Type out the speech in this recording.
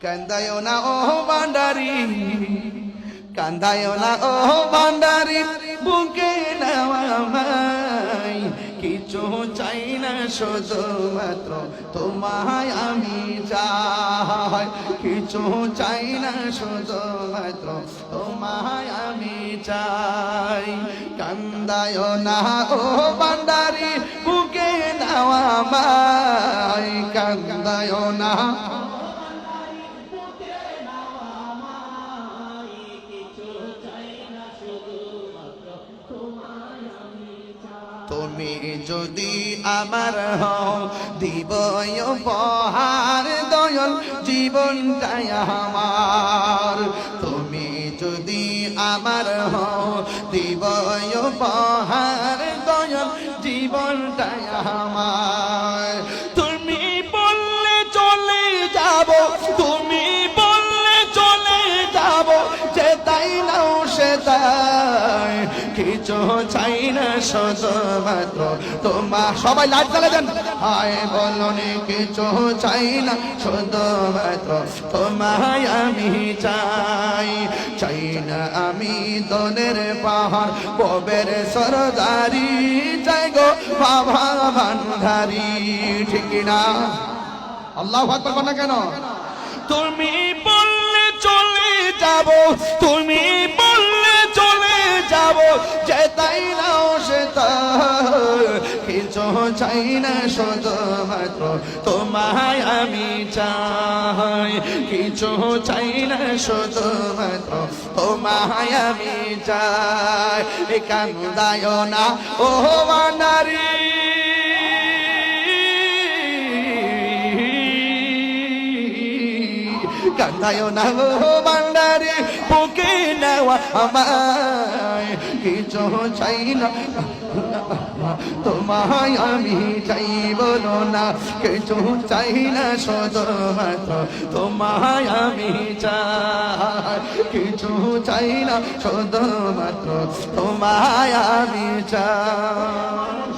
কান্দায়ো না ও ভান্ডারি, কান্দায়ো না ও ভান্ডারি, বুকে নেওয়া আমায়, কিছু চাই না শুধুমাত্র তোমায় আমি চাই, কিছু চাই না শুধুমাত্র তোমায় আমি চাই। কান্দায়ো না ও ভান্ডারি, বুকে নেওয়া আমায়, কান্দায়ো না। তুমি যদি আমার হও দিব উপহার দয়াল জীবনটাই আমার, তুমি যদি আমার হও দিব উপহার দয়াল জীবনটাই আমার। তুমি বললে চলে যাব, তুমি বললে চলে যাব, যেতাই নাও সেতাই, কিছু চাই না শুধুমাত্র তোমার। সবাই লাইট জ্বালা দেন। হায় বলনি কিছু চাই না শুধুমাত্র তোমায় আমি চাই, চাই না আমি দনের পাহাড় কবের সরদারি, চাই গো বাবা ভান্ডারি। ঠিক না? আল্লাহু আকবার বল না কেন? তুমি বললে চলে যাব, তুমি বললে চলে যাব, যেতাই নাও সেতাই, কিছু চাই না শুধুমাত্র তোমায় আমি চাই, কিছু চাই না শুধুমাত্র তোমায় আমি চাই। কান্দায়ো না ও ভান্ডারি, কান্দায়ো না ও ভান্ডারি, বুকে নেওয়া আমায়, কিছু চাই না তোমায় আমি চাই, বলো না কিছু চাই না শুধুমাত্র তোমায় আমি চাই, কিছু চাই না শুধুমাত্র তোমায় আমি চাই।